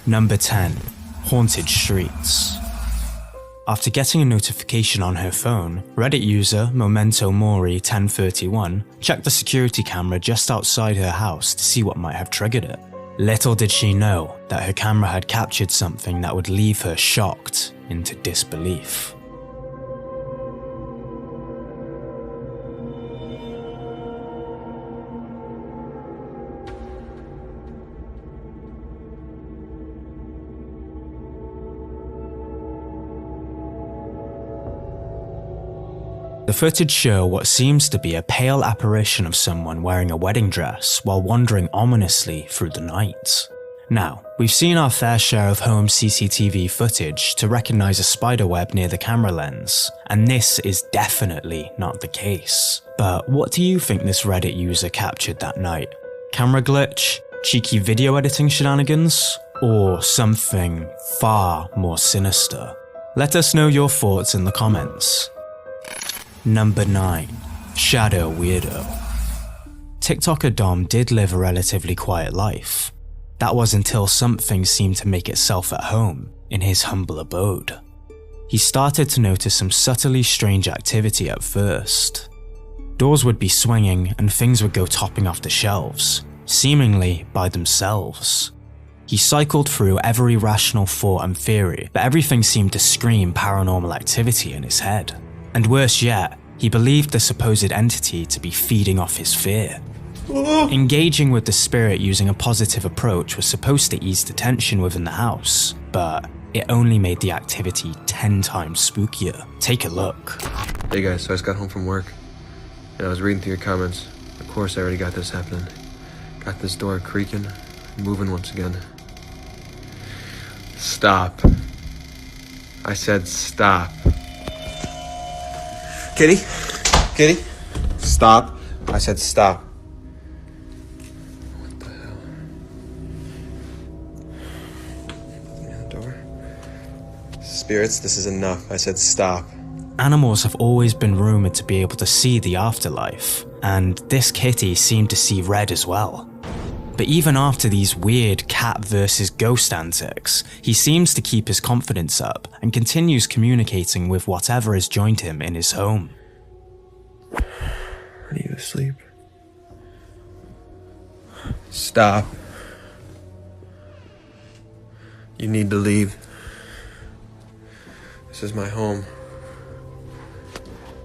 Number 10. Haunted streets. After getting a notification on her phone, Reddit user Memento Mori 1031 checked the security camera just outside her house to see what might have triggered it. Little did she know that her camera had captured something that would leave her shocked into disbelief. The footage show what seems to be a pale apparition of someone wearing a wedding dress while wandering ominously through the night. Now, we've seen our fair share of home CCTV footage to recognize a spiderweb near the camera lens, and this is definitely not the case. But what do you think this Reddit user captured that night? Camera glitch, cheeky video editing shenanigans, or something far more sinister? Let us know your thoughts in the comments. Number 9. Shadow Weirdo. TikToker Dom did live a relatively quiet life. That was until something seemed to make itself at home in his humble abode. He started to notice some subtly strange activity at first. Doors would be swinging and things would go topping off the shelves, seemingly by themselves. He cycled through every rational thought and theory, but everything seemed to scream paranormal activity in his head. And worse yet, he believed the supposed entity to be feeding off his fear. Engaging with the spirit using a positive approach was supposed to ease the tension within the house, but it only made the activity 10 times spookier. Take a look. Hey guys, so I just got home from work, and I was reading through your comments. Of course I already got this happening. Got this door creaking, moving once again. Stop. I said stop. Kitty? Kitty? Stop. I said stop. What the hell? The door? Spirits, this is enough. I said stop. Animals have always been rumored to be able to see the afterlife, and this kitty seemed to see red as well. But even after these weird cat versus ghost antics, he seems to keep his confidence up and continues communicating with whatever has joined him in his home. I need to sleep. Stop. You need to leave. This is my home.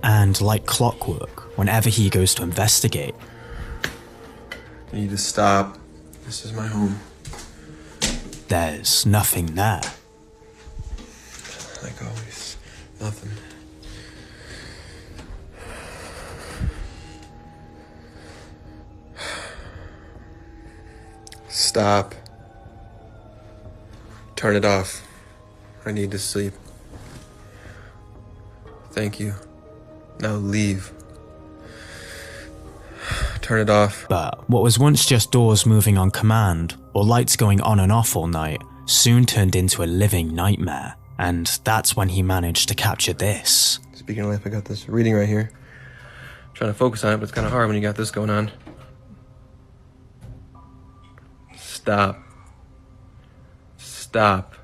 And like clockwork, whenever he goes to investigate, You need to stop. This is my home. there's nothing there. Like always, nothing. Stop. Turn it off. I need to sleep. Thank you. Now leave. Turn it off. But what was once just doors moving on command, or lights going on and off all night, soon turned into a living nightmare. And that's when he managed to capture this. Speaking of life, I got this reading right here. Trying to focus on it, but it's kind of hard when you got this going on. Stop. Stop.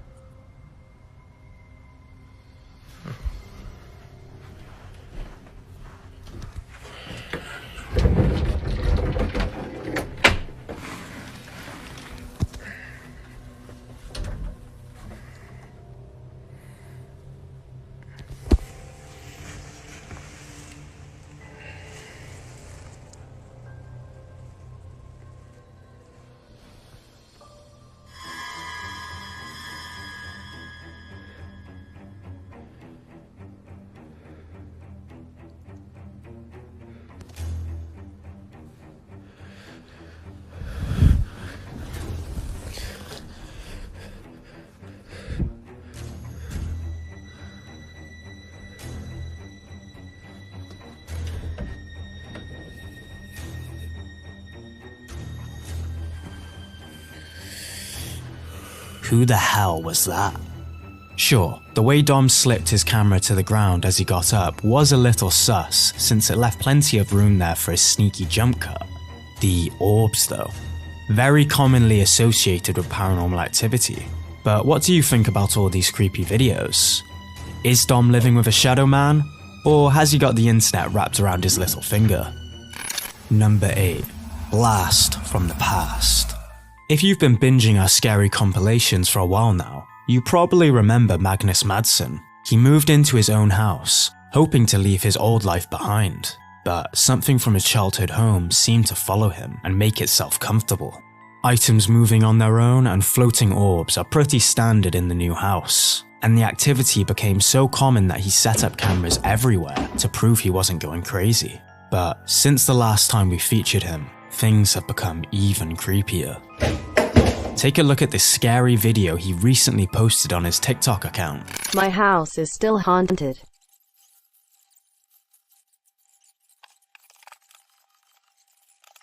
Who the hell was that? Sure, the way Dom slipped his camera to the ground as he got up was a little sus, since it left plenty of room there for a sneaky jump cut. The orbs though, very commonly associated with paranormal activity. But what do you think about all these creepy videos? Is Dom living with a shadow man? Or has he got the internet wrapped around his little finger? Number 8. Blast from the past. If you've been binging our scary compilations for a while now, you probably remember Magnus Madsen. He moved into his own house, hoping to leave his old life behind, but something from his childhood home seemed to follow him and make itself comfortable. Items moving on their own and floating orbs are pretty standard in the new house, and the activity became so common that he set up cameras everywhere to prove he wasn't going crazy. But since the last time we featured him, things have become even creepier. Take a look at this scary video he recently posted on his TikTok account. My house is still haunted.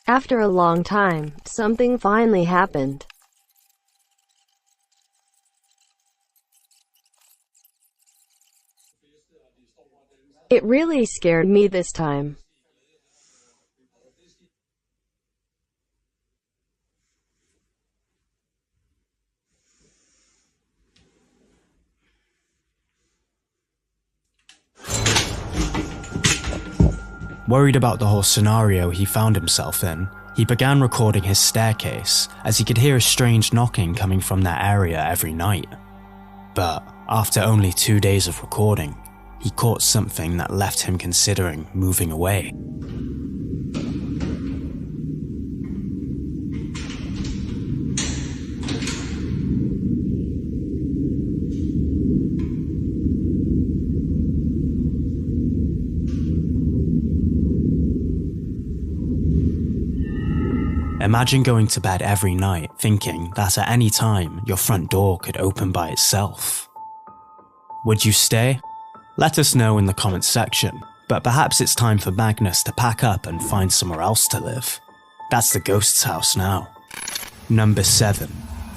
After a long time, something finally happened. It really scared me this time. Worried about the whole scenario he found himself in, he began recording his staircase as he could hear a strange knocking coming from that area every night. But after only 2 days of recording, he caught something that left him considering moving away. Imagine going to bed every night thinking that at any time your front door could open by itself. Would you stay? Let us know in the comments section, but perhaps it's time for Magnus to pack up and find somewhere else to live. That's the ghost's house now. Number 7.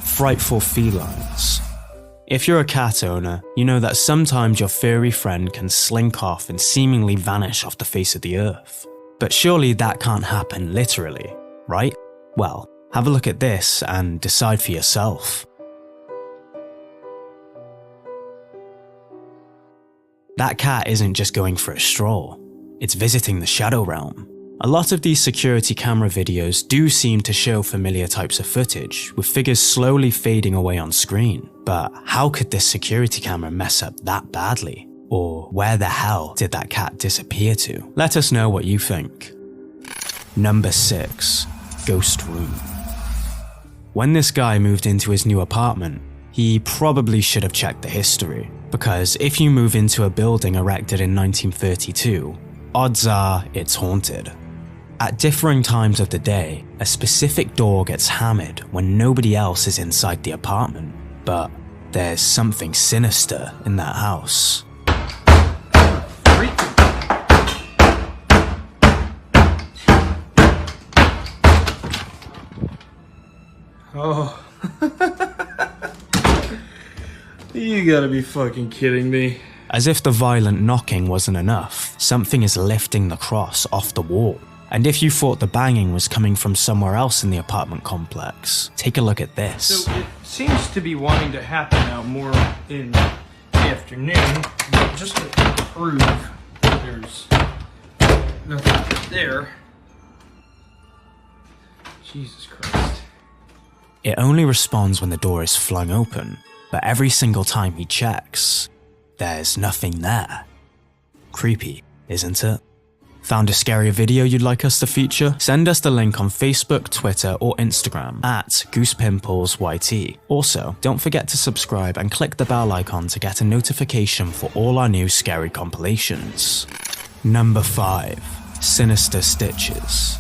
Frightful felines. If you're a cat owner, you know that sometimes your furry friend can slink off and seemingly vanish off the face of the earth. But surely that can't happen literally, right? Well, have a look at this and decide for yourself. That cat isn't just going for a stroll, it's visiting the Shadow Realm. A lot of these security camera videos do seem to show familiar types of footage, with figures slowly fading away on screen. But how could this security camera mess up that badly? Or where the hell did that cat disappear to? Let us know what you think. Number 6. Ghost room. When this guy moved into his new apartment, he probably should have checked the history, because if you move into a building erected in 1932, odds are it's haunted. At differing times of the day, a specific door gets hammered when nobody else is inside the apartment, but there's something sinister in that house. Oh. You gotta be fucking kidding me. As if the violent knocking wasn't enough, something is lifting the cross off the wall. And if you thought the banging was coming from somewhere else in the apartment complex, take a look at this. So it seems to be wanting to happen now more in the afternoon, but just to prove there's nothing there. Jesus Christ. It only responds when the door is flung open, but every single time he checks, there's nothing there. Creepy, isn't it? Found a scary video you'd like us to feature? Send us the link on Facebook, Twitter, or Instagram at GoosePimplesYT. Also, don't forget to subscribe and click the bell icon to get a notification for all our new scary compilations. Number 5. Sinister Stitches.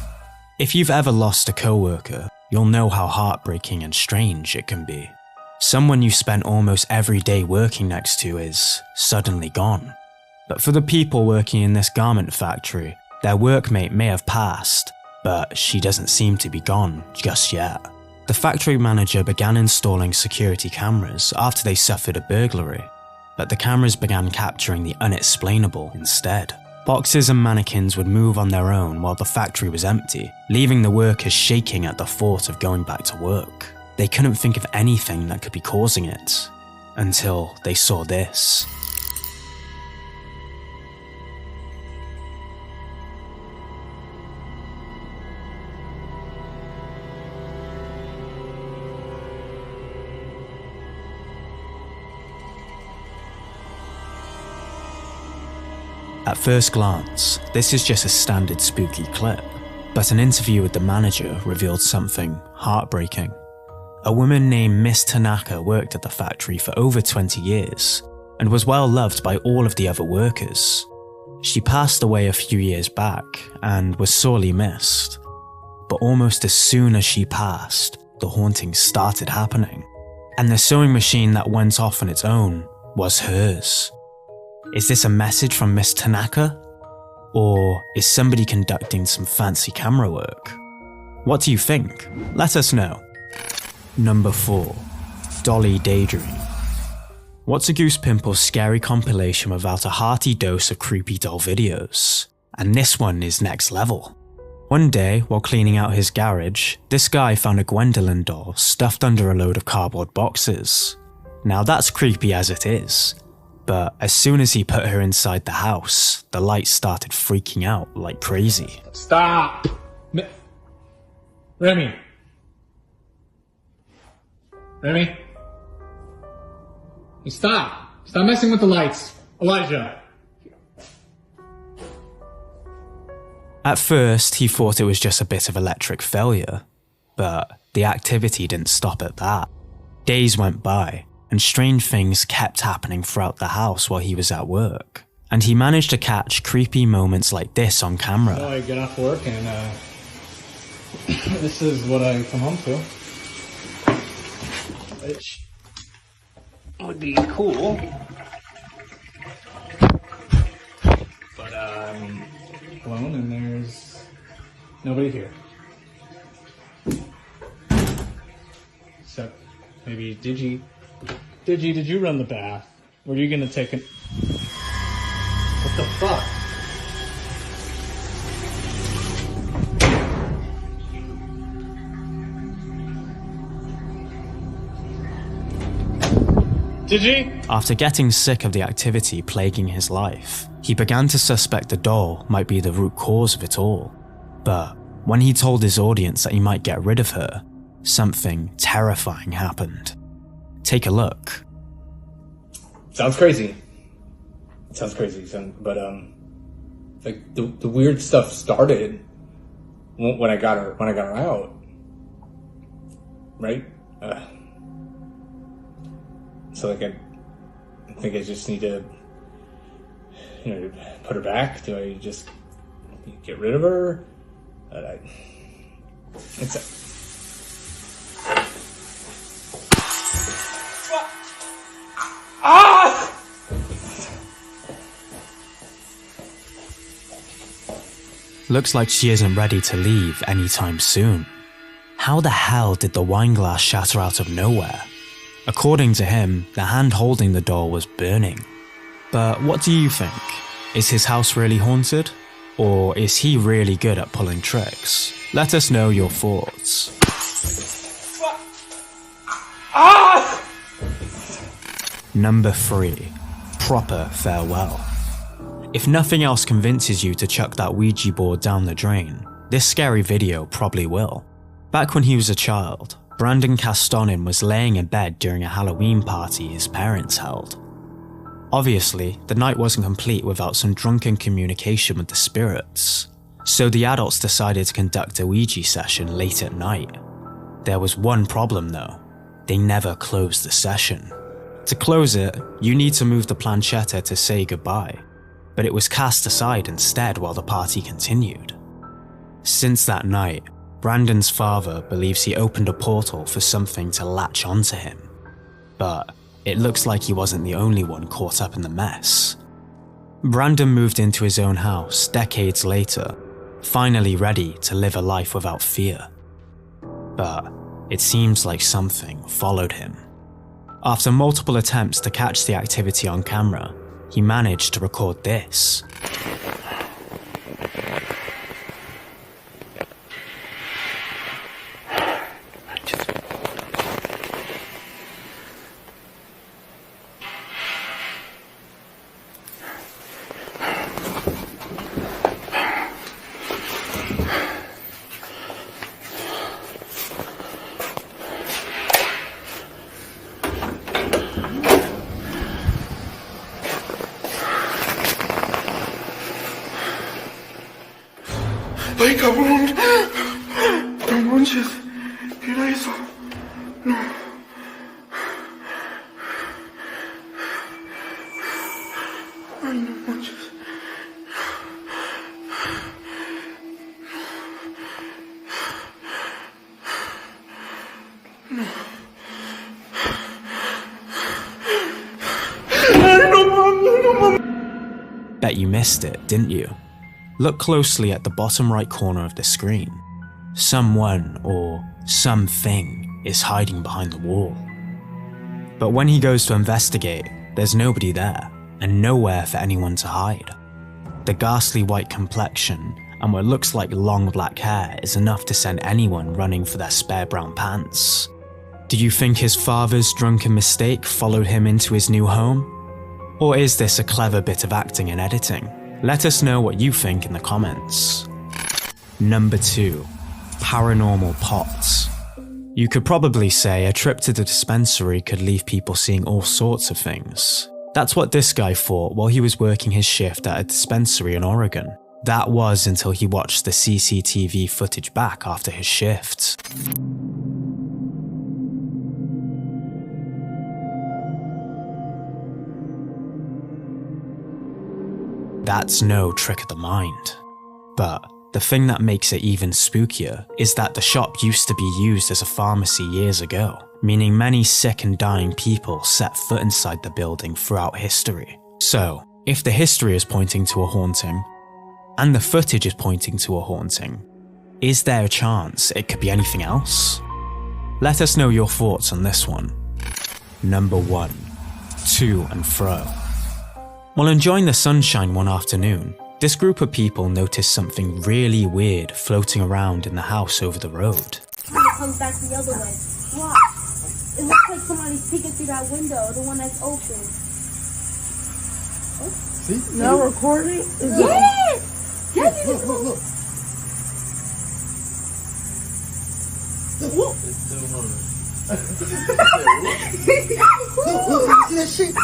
If you've ever lost a coworker, you'll know how heartbreaking and strange it can be. Someone you spent almost every day working next to is suddenly gone. But for the people working in this garment factory, their workmate may have passed, but she doesn't seem to be gone just yet. The factory manager began installing security cameras after they suffered a burglary, but the cameras began capturing the unexplainable instead. Boxes and mannequins would move on their own while the factory was empty, leaving the workers shaking at the thought of going back to work. they couldn't think of anything that could be causing it, until they saw this. At first glance, this is just a standard spooky clip, but an interview with the manager revealed something heartbreaking. A woman named Miss Tanaka worked at the factory for over 20 years and was well loved by all of the other workers. She passed away a few years back and was sorely missed. But almost as soon as she passed, the hauntings started happening, and the sewing machine that went off on its own was hers. Is this a message from Miss Tanaka? Or is somebody conducting some fancy camera work? What do you think? Let us know. Number 4. Dolly Daydream. What's a Goose Pimple's scary compilation without a hearty dose of creepy doll videos? And this one is next level. One day, while cleaning out his garage, this guy found a Gwendolyn doll stuffed under a load of cardboard boxes. Now that's creepy as it is, but as soon as he put her inside the house, the lights started freaking out like crazy. Stop! Remy! Remy? Hey, stop! Stop messing with the lights! Elijah! At first, he thought it was just a bit of electric failure, but the activity didn't stop at that. Days went by, and strange things kept happening throughout the house while he was at work. And he managed to catch creepy moments like this on camera. So I get off work and this is what I come home to. Which would be cool. But I'm alone and there's nobody here. Except maybe Digi, did you run the bath? Were you gonna take it? What the fuck? Digi? After getting sick of the activity plaguing his life, he began to suspect the doll might be the root cause of it all. But when he told his audience that he might get rid of her, something terrifying happened. Take a look. Sounds crazy. It sounds crazy, but like the weird stuff started when I got her out, right? So like I think I just need to, put her back. Do I just get rid of her? Looks like she isn't ready to leave anytime soon. How the hell did the wine glass shatter out of nowhere? According to him, the hand holding the doll was burning. But what do you think? Is his house really haunted? Or is he really good at pulling tricks? Let us know your thoughts. Number 3. Proper farewell. If nothing else convinces you to chuck that Ouija board down the drain, this scary video probably will. Back when he was a child, Brandon Castonin was laying in bed during a Halloween party his parents held. Obviously, the night wasn't complete without some drunken communication with the spirits, so the adults decided to conduct a Ouija session late at night. There was one problem though: they never closed the session. To close it, you need to move the planchetta to say goodbye, but it was cast aside instead while the party continued. Since that night, Brandon's father believes he opened a portal for something to latch onto him, but it looks like he wasn't the only one caught up in the mess. Brandon moved into his own house decades later, finally ready to live a life without fear. But it seems like something followed him. After multiple attempts to catch the activity on camera, he managed to record this. No manches. ¿Qué era eso? No. Ay, no manches. Bet you missed it, didn't you? Look closely at the bottom right corner of the screen. Someone or something is hiding behind the wall. But when he goes to investigate, there's nobody there and nowhere for anyone to hide. The ghastly white complexion and what looks like long black hair is enough to send anyone running for their spare brown pants. Do you think his father's drunken mistake followed him into his new home? Or is this a clever bit of acting and editing? Let us know what you think in the comments. Number 2. Paranormal pots. You could probably say a trip to the dispensary could leave people seeing all sorts of things. That's what this guy thought while he was working his shift at a dispensary in Oregon. That was until he watched the CCTV footage back after his shift. That's no trick of the mind. But the thing that makes it even spookier is that the shop used to be used as a pharmacy years ago, meaning many sick and dying people set foot inside the building throughout history. So, if the history is pointing to a haunting, and the footage is pointing to a haunting, is there a chance it could be anything else? Let us know your thoughts on this one. Number 1. To and fro. While enjoying the sunshine one afternoon, this group of people noticed something really weird floating around in the house over the road. It comes back the other way. Watch. It looks like somebody's peeking through that window, the one that's open. See? Now recording? Yes! Yes! Look. Look. It's still running. Look, see that shit?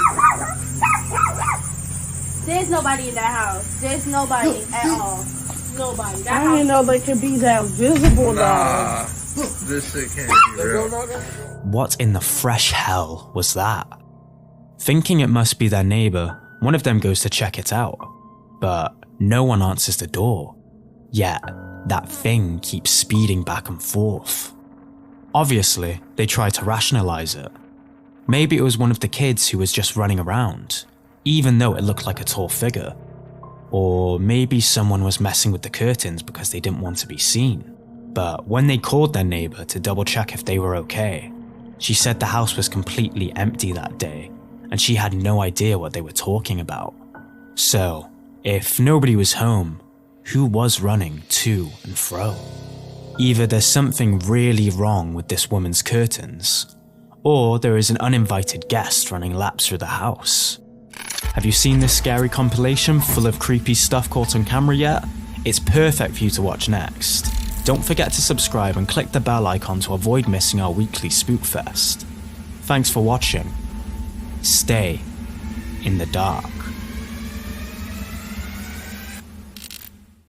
There's nobody in that house. There's nobody at all. Nobody. That I didn't know they could be that visible, though. This shit can't be real. What in the fresh hell was that? Thinking it must be their neighbor, one of them goes to check it out. But no one answers the door. Yet, that thing keeps speeding back and forth. Obviously, they try to rationalize it. Maybe it was one of the kids who was just running around, even though it looked like a tall figure. Or maybe someone was messing with the curtains because they didn't want to be seen. But when they called their neighbor to double check if they were okay, she said the house was completely empty that day, and she had no idea what they were talking about. So, if nobody was home, who was running to and fro? Either there's something really wrong with this woman's curtains, or there is an uninvited guest running laps through the house. Have you seen this scary compilation full of creepy stuff caught on camera yet? It's perfect for you to watch next. Don't forget to subscribe and click the bell icon to avoid missing our weekly Spookfest. Thanks for watching. Stay in the dark.